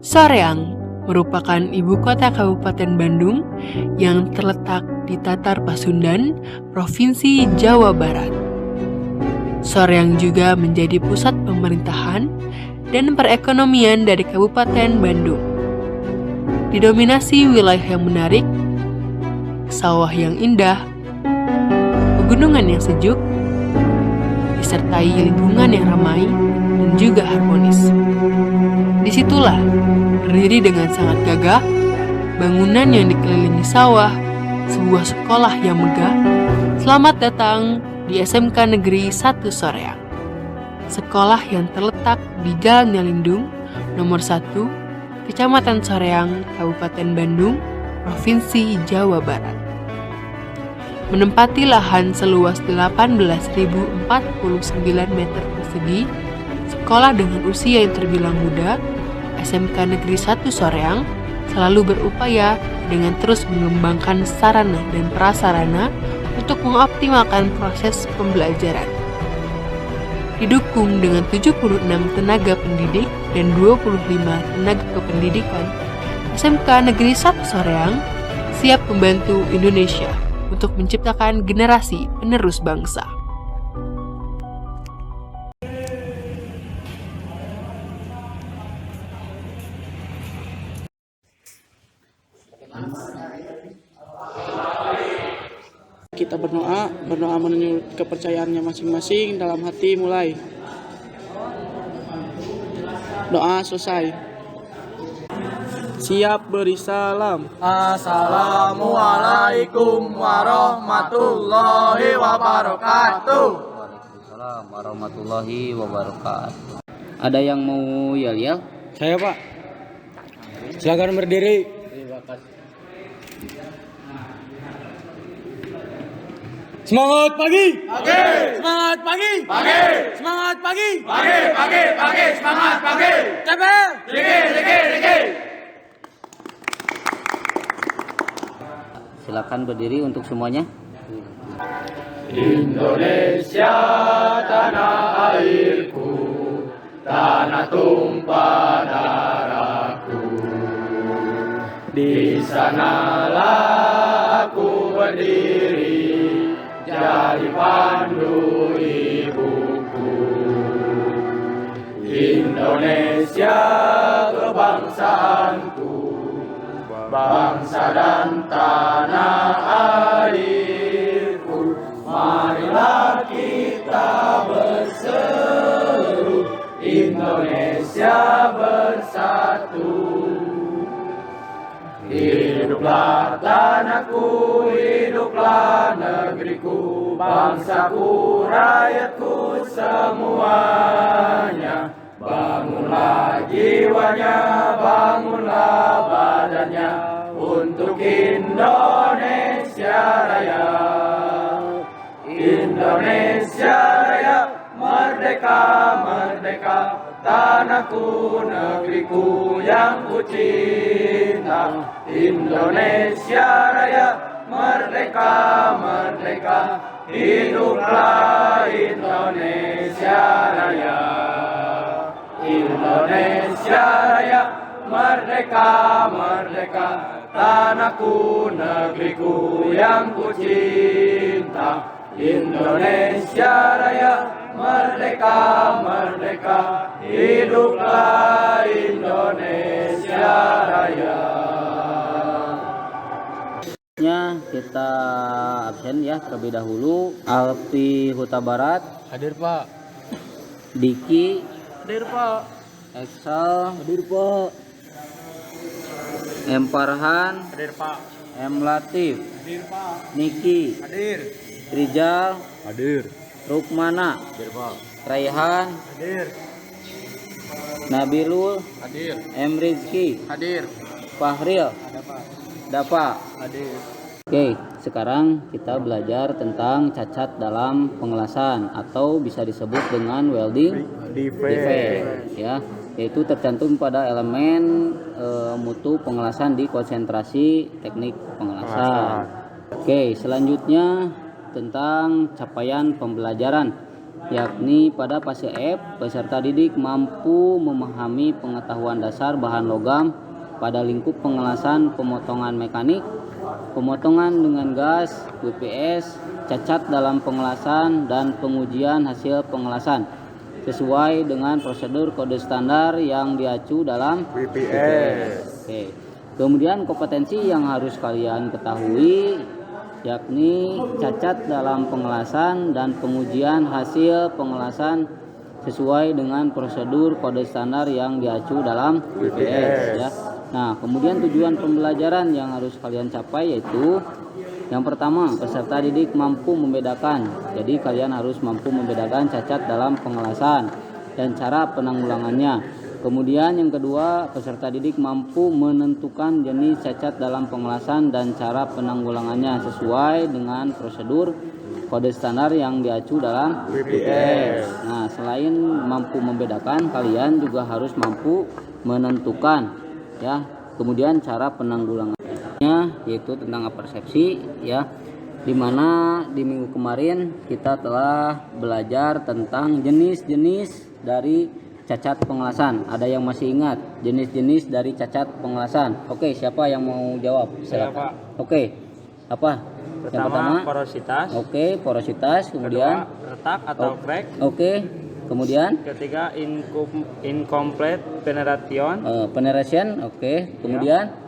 Soreang merupakan ibu kota Kabupaten Bandung yang terletak di Tatar Pasundan, Provinsi Jawa Barat. Soreang juga menjadi pusat pemerintahan dan perekonomian dari Kabupaten Bandung. Didominasi wilayah yang menarik, sawah yang indah, pegunungan yang sejuk, disertai lingkungan yang ramai dan juga harmonis. Disitulah berdiri dengan sangat gagah bangunan yang dikelilingi sawah, sebuah sekolah yang megah. Selamat datang di SMK Negeri 1 Soreang. Sekolah yang terletak di Jalan Nyalindung, nomor 1, Kecamatan Soreang, Kabupaten Bandung, Provinsi Jawa Barat. Menempati lahan seluas 18.049 meter persegi, sekolah dengan usia yang terbilang muda, SMK Negeri 1 Soreang selalu berupaya dengan terus mengembangkan sarana dan prasarana untuk mengoptimalkan proses pembelajaran. Didukung dengan 76 tenaga pendidik dan 25 tenaga kependidikan, SMK Negeri 1 Soreang siap membantu Indonesia untuk menciptakan generasi penerus bangsa. Kita berdoa menurut kepercayaannya masing-masing dalam hati mulai. Doa selesai. Siap beri salam. Assalamualaikum warahmatullahi wabarakatuh. Waalaikumsalam warahmatullahi wabarakatuh. Ada yang mau yel-yel? Saya, Pak. Silakan berdiri. Terima kasih. Semangat pagi. Pagi, Semangat pagi. pagi, Semangat pagi. pagi, pagi, pagi, semangat pagi. Cepet. Dikit. Silakan berdiri untuk semuanya. Indonesia tanah airku, tanah tumpah darahku. Di sanalah aku berdiri, jadi pandu ibuku. Indonesia kebangsaanku, bangsa dan tanah airku. Marilah kita berseru, Indonesia bersatu. Hiduplah tanahku, hiduplah negeriku, bangsaku, rakyatku semuanya. Bangunlah jiwanya, bangunlah badannya, untuk Indonesia Raya. Indonesia Raya, merdeka, merdeka, tanahku, negeriku yang ku cinta. Indonesia Raya, merdeka, merdeka, hiduplah Indonesia Raya. Indonesia Raya, merdeka, merdeka, tanahku, negeriku yang ku cinta. Indonesia Raya, merdeka, merdeka, hiduplah Indonesia Raya. Kita absen ya terlebih dahulu. Alfi Huta Barat, Hadir, Pak. Diki, Hadir, Pak. Eksal, Hadir, Pak. M Farhan, Hadir, Pak. M Latif, Hadir, Pak. Niki, Hadir. Rijal, Hadir. Rukmana, Hadir, Pak. Raihan, Hadir. Nabilul, Hadir. M Rizki, Hadir. Fahril, Ada, Pak. Dapa. Hadir. Oke, sekarang kita belajar tentang cacat dalam pengelasan atau bisa disebut dengan welding defect ya, yaitu tercantum pada elemen mutu pengelasan di konsentrasi teknik pengelasan. Oke, selanjutnya tentang capaian pembelajaran. yakni pada fase F, peserta didik mampu memahami pengetahuan dasar bahan logam pada lingkup pengelasan pemotongan mekanik, pemotongan dengan gas, WPS, cacat dalam pengelasan, dan pengujian hasil pengelasan sesuai dengan prosedur kode standar yang diacu dalam WPS. Oke. Kemudian kompetensi yang harus kalian ketahui yakni cacat dalam pengelasan dan pengujian hasil pengelasan sesuai dengan prosedur kode standar yang diacu dalam WPS ya. Nah, kemudian tujuan pembelajaran yang harus kalian capai yaitu yang pertama, peserta didik mampu membedakan. Jadi kalian harus mampu membedakan cacat dalam pengelasan dan cara penanggulangannya. Kemudian yang kedua, peserta didik mampu menentukan jenis cacat dalam pengelasan dan cara penanggulangannya sesuai dengan prosedur kode standar yang diacu dalam WPS. Nah, selain mampu membedakan, kalian juga harus mampu menentukan ya. Kemudian cara penanggulangannya yaitu tentang persepsi ya, dimana di minggu kemarin kita telah belajar tentang jenis-jenis dari cacat pengelasan. Ada yang masih ingat jenis-jenis dari cacat pengelasan? Oke, siapa yang mau jawab? Saya, Pak. Oke, apa? Yang pertama porositas. Oke, porositas. Kemudian Kedua, retak atau crack. Oke, kemudian Ketiga, incomplete penetration. penetration. Oke, kemudian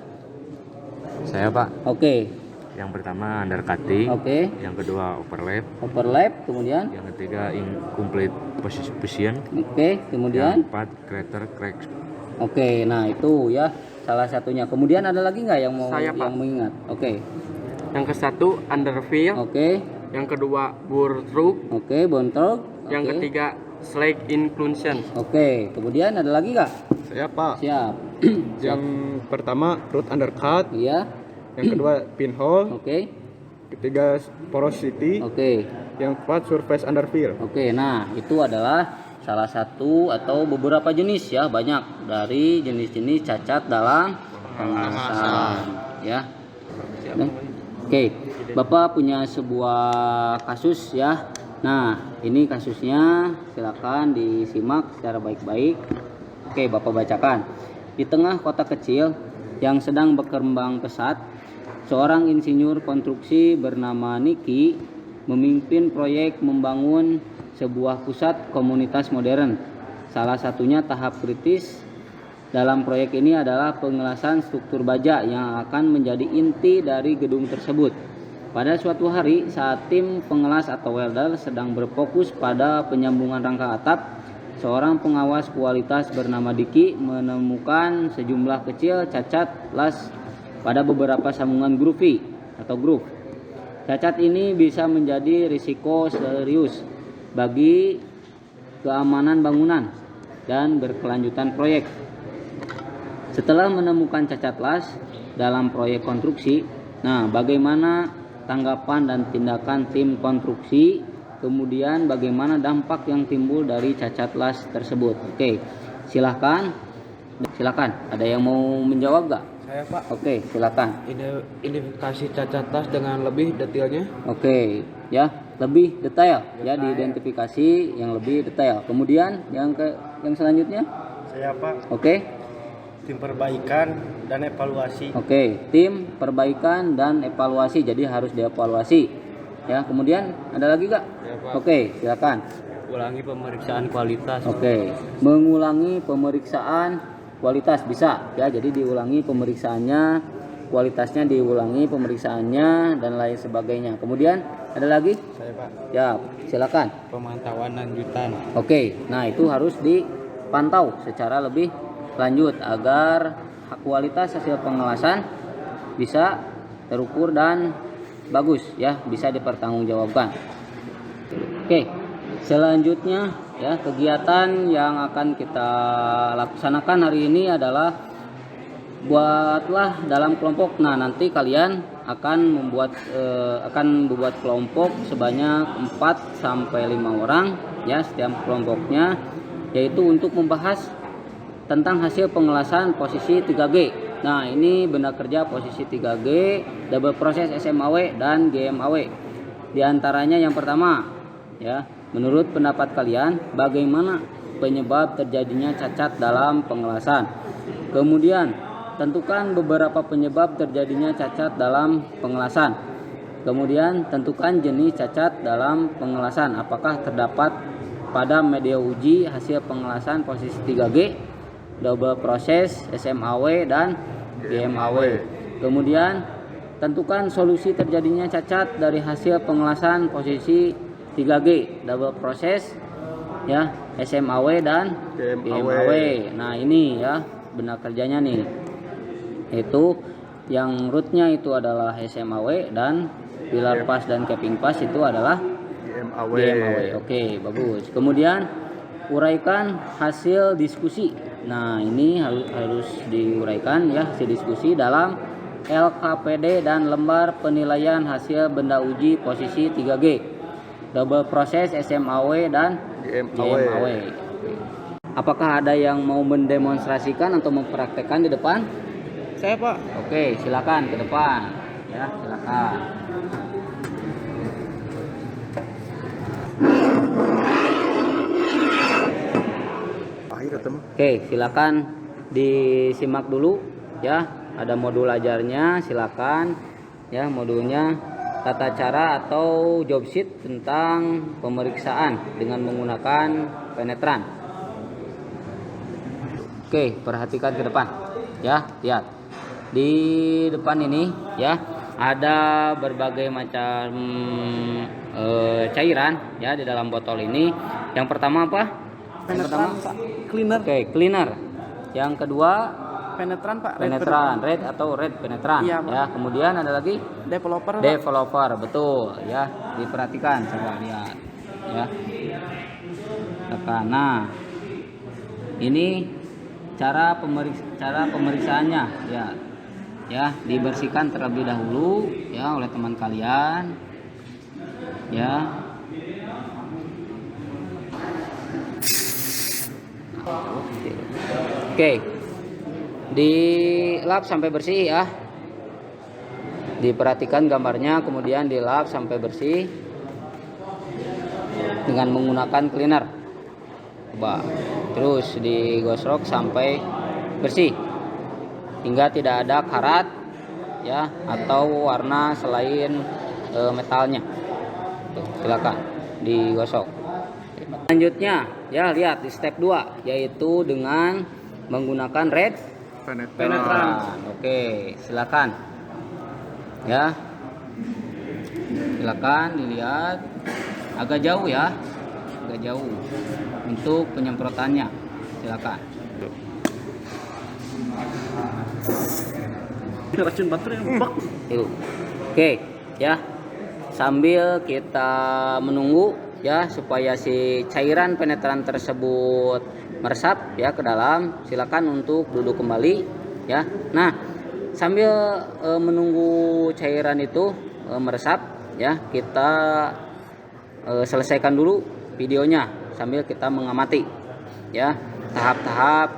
Saya Pak, oke, yang pertama undercutting, oke, yang kedua overlap, overlap. Kemudian yang ketiga incomplete position, oke, yang kemudian keempat crater crack. oke. Nah, itu ya salah satunya. Kemudian ada lagi nggak yang mau Saya, Pak. yang mengingat? Oke, Yang ke satu underfill, oke, yang kedua bore through, oke, bontrog. yang Oke. ketiga slag inclusion. Oke, kemudian ada lagi nggak? Saya Pak, Siap. yang pertama root undercut, Iya, yang kedua pinhole, oke, ketiga porosity, oke. yang keempat surface underfill. Oke, nah itu adalah salah satu atau beberapa jenis ya, banyak dari jenis-jenis cacat dalam pengelasan ya. Nah, oke, Bapak punya sebuah kasus ya. Nah, ini kasusnya, silakan disimak secara baik-baik. Oke, Bapak bacakan. Di tengah kota kecil yang sedang berkembang pesat, seorang insinyur konstruksi bernama Niki memimpin proyek membangun sebuah pusat komunitas modern. Salah satunya tahap kritis dalam proyek ini adalah pengelasan struktur baja yang akan menjadi inti dari gedung tersebut. Pada suatu hari saat tim pengelas atau welder sedang berfokus pada penyambungan rangka atap, seorang pengawas kualitas bernama Diki menemukan sejumlah kecil cacat las pada beberapa sambungan groovy atau groove. Cacat ini bisa menjadi risiko serius bagi keamanan bangunan dan berkelanjutan proyek. Setelah menemukan cacat las dalam proyek konstruksi, nah bagaimana tanggapan dan tindakan tim konstruksi, kemudian bagaimana dampak yang timbul dari cacat las tersebut. Oke, silakan ada yang mau menjawab gak? Saya Pak, Oke, silakan. identifikasi cacat las dengan lebih detailnya. Oke, ya lebih detail ya, diidentifikasi yang lebih detail. Kemudian yang selanjutnya. Saya Pak, Oke. tim perbaikan dan evaluasi. Oke, tim perbaikan dan evaluasi, jadi harus dievaluasi ya. Kemudian ada lagi gak? Oke, silakan. Ulangi pemeriksaan kualitas. Oke, mengulangi pemeriksaan kualitas bisa ya, jadi diulangi pemeriksaannya, kualitasnya diulangi pemeriksaannya dan lain sebagainya. Kemudian ada lagi? Saya Pak, Ya, silakan. pemantauan lanjutan. Oke, nah itu harus dipantau secara lebih lanjut agar kualitas hasil pengelasan bisa terukur dan bagus ya, bisa dipertanggungjawabkan. Oke, selanjutnya ya, kegiatan yang akan kita laksanakan hari ini adalah buatlah dalam kelompok. Nah, nanti kalian akan membuat kelompok sebanyak 4 sampai 5 orang ya setiap kelompoknya, yaitu untuk membahas tentang hasil pengelasan posisi 3G. Nah, ini benda kerja posisi 3G, double proses SMAW dan GMAW. Di antaranya yang pertama ya, Menurut pendapat kalian, bagaimana penyebab terjadinya cacat dalam pengelasan? Kemudian, tentukan beberapa penyebab terjadinya cacat dalam pengelasan. Kemudian, tentukan jenis cacat dalam pengelasan. Apakah terdapat pada media uji hasil pengelasan posisi 3G, double proses, SMAW, dan GMAW. Kemudian, tentukan solusi terjadinya cacat dari hasil pengelasan posisi 3G, double proses, ya, SMAW, dan GMAW. Nah, ini ya benar kerjanya nih. Itu yang rootnya itu adalah SMAW dan pilar pas dan capping pas itu adalah GMAW. Oke, bagus. Kemudian uraikan hasil diskusi. Nah, ini harus diuraikan ya, hasil diskusi dalam LKPD dan lembar penilaian hasil benda uji posisi 3G, double proses, SMAW, dan GMAW. Apakah ada yang mau mendemonstrasikan atau mempraktekkan di depan? Saya, Pak. Oke, silakan ke depan. Ya, silakan. Oke, silakan disimak dulu ya. Ada modul ajarnya, silakan ya, modulnya tata cara atau job sheet tentang pemeriksaan dengan menggunakan penetran. Oke, perhatikan ke depan ya, lihat. Di depan ini ya ada berbagai macam cairan ya di dalam botol ini. Yang pertama apa? Penetran, Pak. Cleaner. Oke, cleaner. Yang kedua Penetran, Pak. penetran, red atau red penetran. Iya, Pak. Ya, kemudian ada lagi Developer, Pak. developer, betul ya. Diperhatikan, coba lihat ya. Nah, ini cara pemeriksaannya ya. Ya, dibersihkan terlebih dahulu ya oleh teman kalian. Ya. Oke. Dilap sampai bersih ya. Diperhatikan gambarnya, kemudian dilap sampai bersih dengan menggunakan cleaner. Coba. Terus digosok sampai bersih hingga tidak ada karat ya atau warna selain metalnya. Tuh, silakan digosok. Selanjutnya ya, lihat di step 2 yaitu dengan menggunakan red penetran. Oke, silakan ya, silakan dilihat agak jauh ya, agak jauh untuk penyemprotannya. Silakan. Racun batur yang bak. Oke ya, sambil kita menunggu ya supaya si cairan penetran tersebut meresap ya ke dalam, silakan untuk duduk kembali ya. Nah, sambil menunggu cairan itu meresap ya, kita selesaikan dulu videonya sambil kita mengamati ya tahap-tahap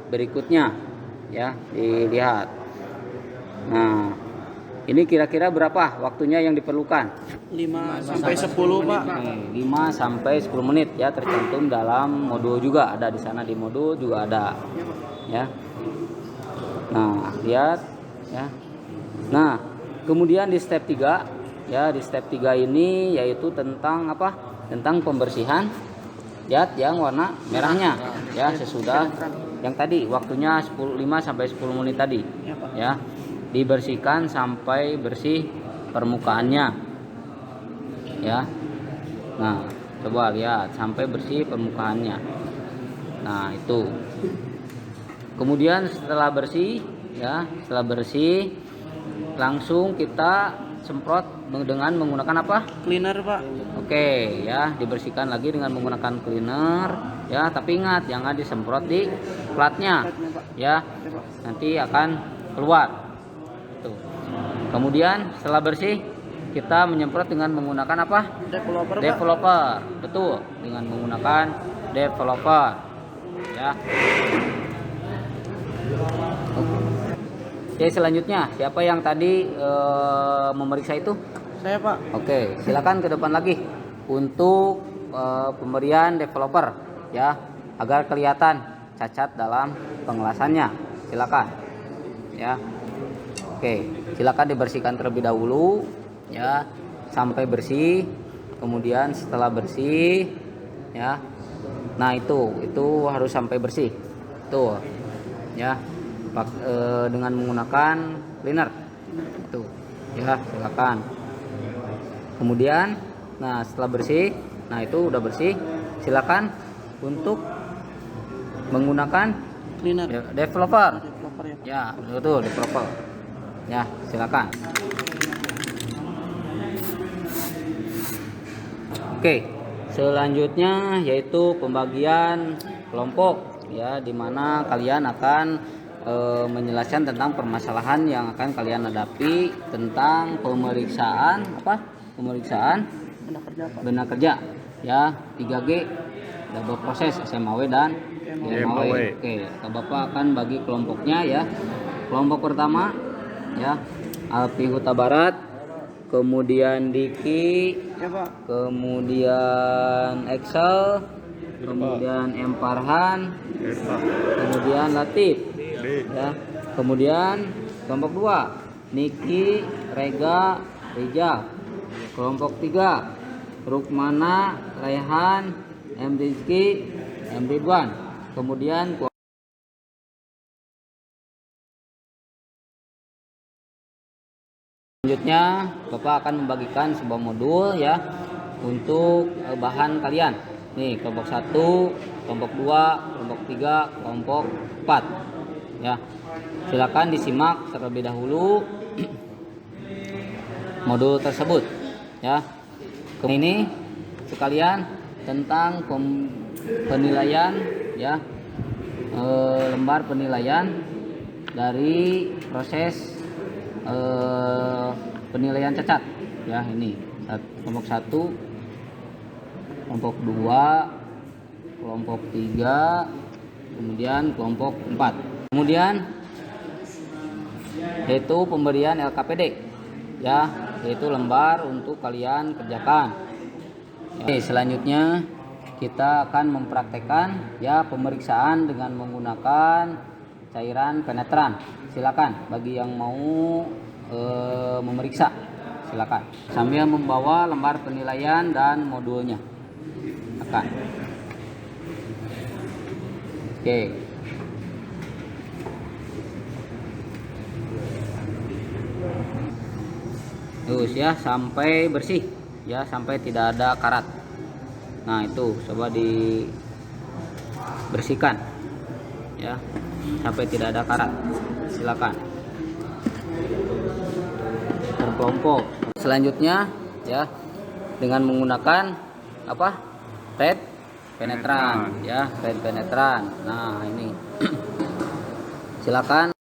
berikutnya ya, dilihat. Nah, ini kira-kira berapa waktunya yang diperlukan? 5 sampai 10, Pak. 5 sampai 10 menit ya, tercantum dalam modul juga ada di sana, di modul juga ada ya. Nah, lihat ya. Nah, kemudian di step 3 ya, di step 3 ini yaitu tentang apa? Tentang pembersihan zat yang warna merahnya ya, sesudah yang tadi waktunya 5 sampai 10 menit tadi ya. Dibersihkan sampai bersih permukaannya ya. Nah, coba lihat sampai bersih permukaannya. Nah, itu. Kemudian setelah bersih ya, setelah bersih langsung kita semprot dengan menggunakan apa? Cleaner, Pak. Oke ya, dibersihkan lagi dengan menggunakan cleaner ya, tapi ingat jangan disemprot di platnya ya, nanti akan keluar. Tuh. Kemudian setelah bersih kita menyemprot dengan menggunakan apa? Developer, Pak. Developer, betul, dengan menggunakan developer ya. Oke, selanjutnya siapa yang tadi memeriksa itu? Saya, Pak. Oke, silakan ke depan lagi untuk pemberian developer ya, agar kelihatan cacat dalam pengelasannya. Silakan ya. Oke, silakan dibersihkan terlebih dahulu ya sampai bersih. Kemudian setelah bersih ya, nah itu harus sampai bersih tuh ya, dengan menggunakan cleaner itu ya. Silakan. Kemudian nah setelah bersih, nah itu udah bersih, silakan untuk menggunakan Cleaner. developer Developer ya. ya, betul developer ya. Silakan. Oke, selanjutnya yaitu pembagian kelompok ya, dimana kalian akan menjelaskan tentang permasalahan yang akan kalian hadapi tentang pemeriksaan pemeriksaan benda kerja ya, 3G, double proses, SMAW dan IMAW. Oke, Bapak akan bagi kelompoknya ya. Kelompok pertama ya, Alfi Huta Barat, kemudian Diki, Ya Pak. kemudian Excel, kemudian M Farhan, kemudian Latif ya. Kemudian kelompok 2 Niki, Rega, Rijal. Kelompok 3 Rukmana, Rehan, M Rizky, M Ridwan. Kemudian selanjutnya Bapak akan membagikan sebuah modul ya untuk bahan kalian. Nih, kelompok 1, kelompok 2, kelompok 3, kelompok 4. Ya. Silakan disimak terlebih dahulu modul tersebut ya. Ini sekalian tentang penilaian ya, lembar penilaian dari proses penilaian cacat ya. Ini kelompok 1, kelompok 2, kelompok 3, kemudian kelompok 4. Kemudian yaitu pemberian LKPD ya, yaitu lembar untuk kalian kerjakan. Oke, selanjutnya kita akan mempraktekkan ya pemeriksaan dengan menggunakan cairan penetran. Silakan bagi yang mau memeriksa, silakan sambil membawa lembar penilaian dan modulnya. Silakan. Oke. Terus ya sampai bersih ya, sampai tidak ada karat. Nah itu coba dibersihkan ya sampai tidak ada karat. Silakan berkelompok. Selanjutnya ya dengan menggunakan red penetran ya, red penetran. Nah ini silakan.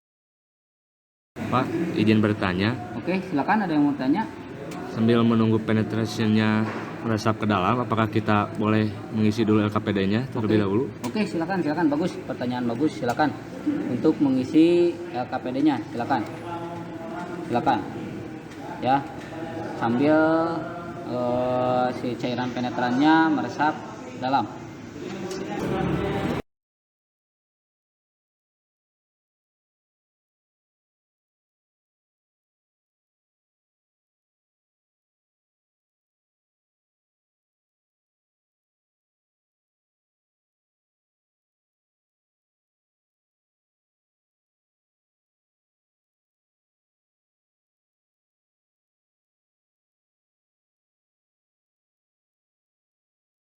Pak, izin bertanya. Oke, silakan, ada yang mau tanya? Sambil menunggu penetrasinya meresap ke dalam, apakah kita boleh mengisi dulu LKPD-nya terlebih dahulu? Oke, silakan, bagus, pertanyaan bagus, silakan untuk mengisi LKPD-nya, silakan, ya, sambil si cairan penetrannya meresap dalam.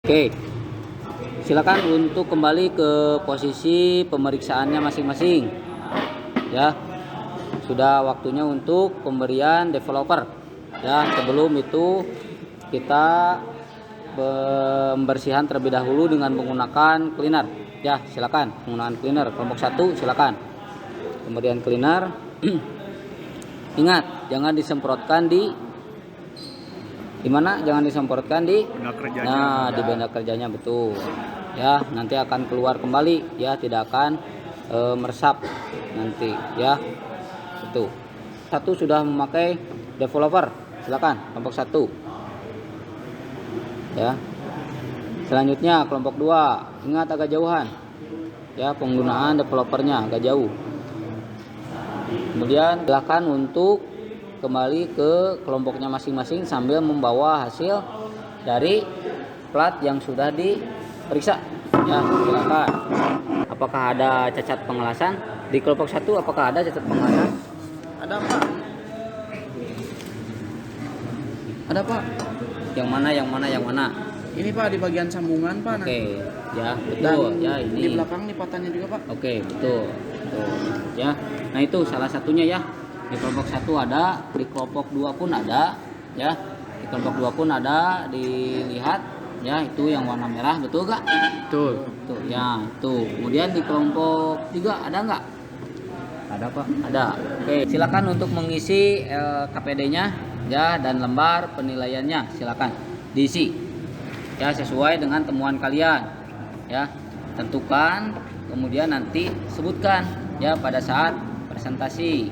Oke, silakan untuk kembali ke posisi pemeriksaannya masing-masing. Ya, sudah waktunya untuk pemberian developer. Ya, sebelum itu kita pembersihan terlebih dahulu dengan menggunakan cleaner. Ya, silakan menggunakan cleaner. Kelompok 1 silakan. Kemudian cleaner. Ingat, jangan disemprotkan di mana? Jangan disemprotkan di benda kerjanya. Nah, di benda kerjanya, betul. Ya, nanti akan keluar kembali ya, tidak akan meresap nanti ya. Itu. 1 sudah memakai developer. Silakan kelompok 1. Ya. Selanjutnya kelompok 2, ingat agak jauhan. Ya, penggunaan developernya agak jauh. Kemudian silakan untuk kembali ke kelompoknya masing-masing sambil membawa hasil dari plat yang sudah diperiksa. Ya, silakan. Apakah ada cacat pengelasan? Di kelompok 1 apakah ada cacat pengelasan? Ada Pak. Ada Pak. Yang mana? Ini Pak di bagian sambungan Pak. Oke, ya Dan betul. Ya ini. di belakang lipatannya juga Pak. Oke, betul. Ya. Nah, itu salah satunya ya. Di kelompok 1 ada, di kelompok 2 pun ada, ya. Di kelompok 2 pun ada, dilihat ya, itu yang warna merah, betul gak? Betul. Tuh, ya, itu. Kemudian di kelompok 3 ada nggak? Ada, Pak. Ada. Oke, silakan untuk mengisi KPD-nya ya, dan lembar penilaiannya silakan diisi. Ya, sesuai dengan temuan kalian. Ya, tentukan, kemudian nanti sebutkan ya pada saat presentasi.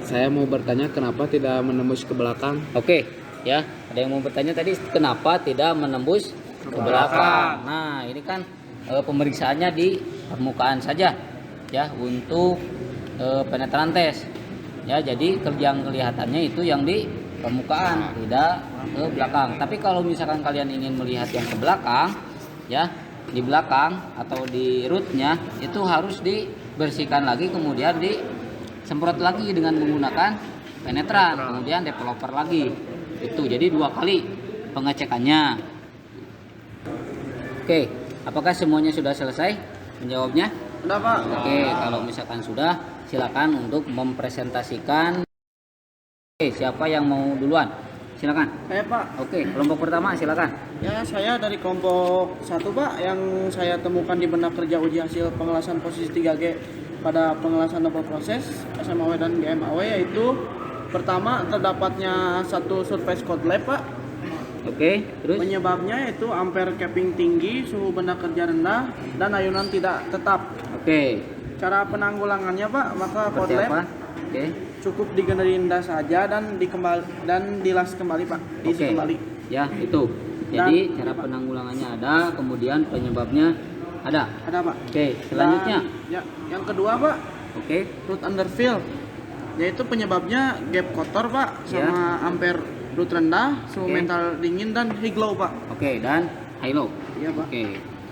Saya mau bertanya kenapa tidak menembus ke belakang? Oke, ya. Ada yang mau bertanya tadi kenapa tidak menembus ke belakang? Nah, ini kan pemeriksaannya di permukaan saja ya untuk penetran tes. Ya, jadi yang kelihatannya itu yang di permukaan, tidak ke belakang. Tapi kalau misalkan kalian ingin melihat yang ke belakang, ya di belakang atau di rootnya itu harus dibersihkan lagi, kemudian disemprot lagi dengan menggunakan penetran, kemudian developer lagi. Itu jadi 2 kali pengecekannya. Oke, apakah semuanya sudah selesai menjawabnya? Udah Pak. Oke, kalau misalkan sudah, silakan untuk mempresentasikan. Oke, siapa yang mau duluan? Silakan. Saya Pak. Oke, kelompok pertama silakan. Ya, saya dari kelompok 1 Pak, yang saya temukan di benda kerja uji hasil pengelasan posisi 3G pada pengelasan double proses SMAW dan GMAW, yaitu pertama terdapatnya satu surface code lab Pak. Oke, terus? Penyebabnya yaitu ampere capping tinggi, suhu benda kerja rendah, dan ayunan tidak tetap. Oke. Cara penanggulangannya Pak, maka code Seperti lab apa? Oke. cukup digerinda saja dan dilas kembali Pak, diisi Oke. kembali. Ya, itu. Jadi cara penanggulangannya ada, kemudian penyebabnya ada. Ada Pak. Oke, selanjutnya. Dan, ya, yang kedua Pak, Oke. root underfill, yaitu penyebabnya gap kotor Pak, Ya. sama ampere root rendah, suhu Oke. mental dingin, dan high glow Pak. Oke, dan high low. Iya Pak. Oke.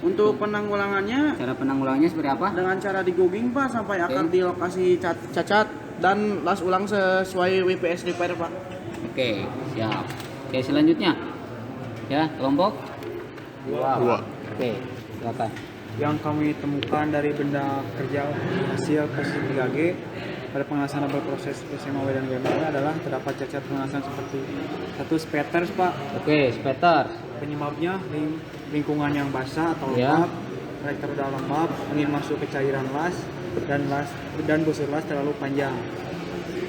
Untuk penanggulangannya Cara penanggulangannya seperti apa? dengan cara digogging Pak sampai Oke. akar di lokasi cacat dan las ulang sesuai WPS repair Pak. Oke, siap. Oke, selanjutnya. Ya, kelompok 2. Oke, silakan. Yang kami temukan dari benda kerja hasil posisi 3G pada pengelasan double proses SMAW dan GMAW adalah terdapat cacat pengelasan seperti satu spatters Pak. Oke, spatter. Penyebabnya lingkungan yang basah atau Ya. lembab, reaktor udah lembab, angin masuk ke cairan las dan busur las terlalu panjang.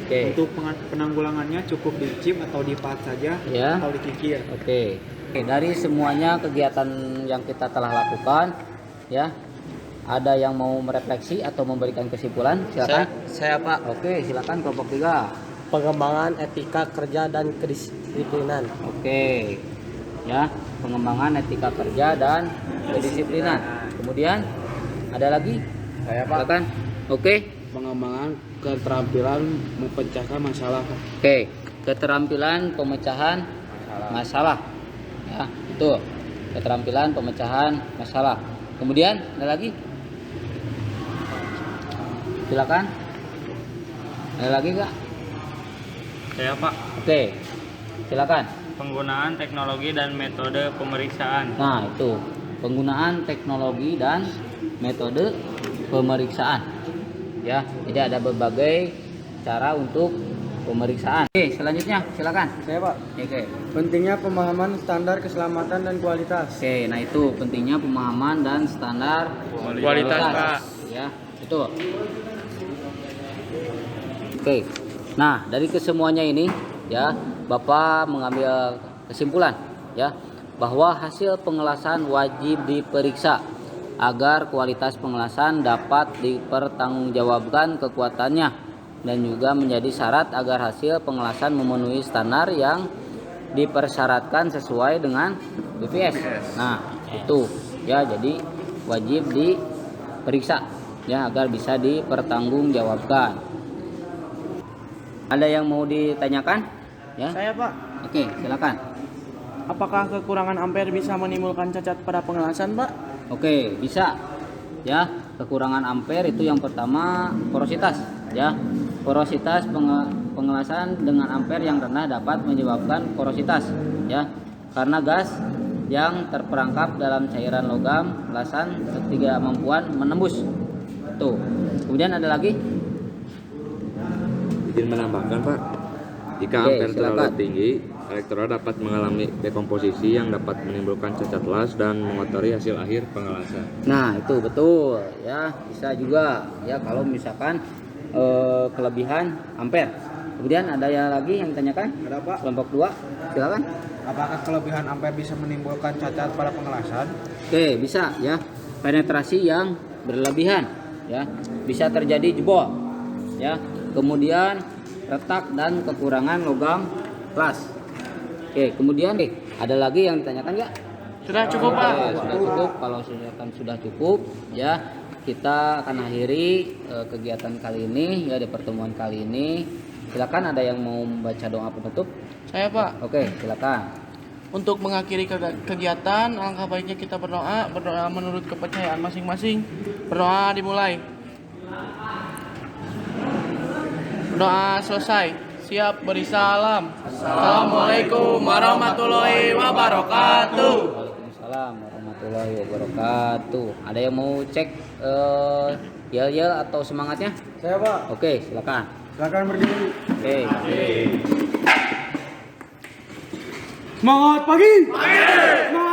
Oke. Untuk penanggulangannya cukup dicip atau dipahat saja Ya. atau dikikir. Oke. Oke, dari semuanya kegiatan yang kita telah lakukan, ya, ada yang mau merefleksi atau memberikan kesimpulan? Silakan. Saya Pak, Oke, silakan kelompok 3. pengembangan etika kerja dan kedisiplinan. Oke. Ya, pengembangan etika kerja dan kedisiplinan. Kemudian ada lagi? Saya Pak, Silakan. Oke. pengembangan keterampilan memecahkan masalah. Oke, keterampilan pemecahan masalah. Ya, itu. Keterampilan pemecahan masalah. Kemudian ada lagi? Silakan. Ada lagi nggak? Saya Pak, Oke. Silakan. penggunaan teknologi dan metode pemeriksaan. Nah, itu. Penggunaan teknologi dan metode pemeriksaan. Ya, jadi ada berbagai cara untuk pemeriksaan. Oke, selanjutnya silakan. Saya Pak, Oke. pentingnya pemahaman standar keselamatan dan kualitas. Oke, nah itu pentingnya pemahaman dan standar Kualitas, Pak. Ya, itu. Oke. Nah, dari kesemuanya ini ya, Bapak mengambil kesimpulan ya bahwa hasil pengelasan wajib diperiksa agar kualitas pengelasan dapat dipertanggungjawabkan kekuatannya dan juga menjadi syarat agar hasil pengelasan memenuhi standar yang dipersyaratkan sesuai dengan BPS. Nah, itu ya, jadi wajib diperiksa ya agar bisa dipertanggungjawabkan. Ada yang mau ditanyakan? Ya. Saya Pak, Oke, silakan. apakah kekurangan ampere bisa menimbulkan cacat pada pengelasan Pak? Oke, bisa. Ya, kekurangan ampere itu yang pertama porositas ya. Porositas pengelasan dengan ampere yang rendah dapat menyebabkan porositas ya. Karena gas yang terperangkap dalam cairan logam pengelasan ketidakmampuan menembus. Tuh. Kemudian ada lagi? Izin menambahkan Pak, jika Oke, ampere terlalu silakan. tinggi, elektroda dapat mengalami dekomposisi yang dapat menimbulkan cacat las dan mengotori hasil akhir pengelasan. Nah, itu betul ya, bisa juga ya kalau misalkan kelebihan ampere. Kemudian ada yang lagi yang ditanyakan? Ada Pak, Kelompok 2, silakan. apakah kelebihan ampere bisa menimbulkan cacat pada pengelasan? Oke, bisa ya. Penetrasi yang berlebihan ya, bisa terjadi jebol ya. Kemudian retak dan kekurangan logam las. Oke, kemudian ada lagi yang ditanyakan nggak? Sudah cukup Pak. Oke, sudah cukup. Kalau sudah cukup ya, kita akan akhiri kegiatan kali ini ya, di pertemuan kali ini. Silakan, ada yang mau membaca doa penutup? Saya Pak, Oke, silakan. untuk mengakhiri kegiatan, alangkah baiknya kita berdoa menurut kepercayaan masing-masing. Berdoa dimulai. Doa selesai. Siap beri salam. Assalamualaikum warahmatullahi wabarakatuh. Waalaikumsalam warahmatullahi wabarakatuh. Ada yang mau cek yel-yel atau semangatnya? Saya Pak, Oke, silakan. silakan berdiri. Oke. Semangat pagi. Semangat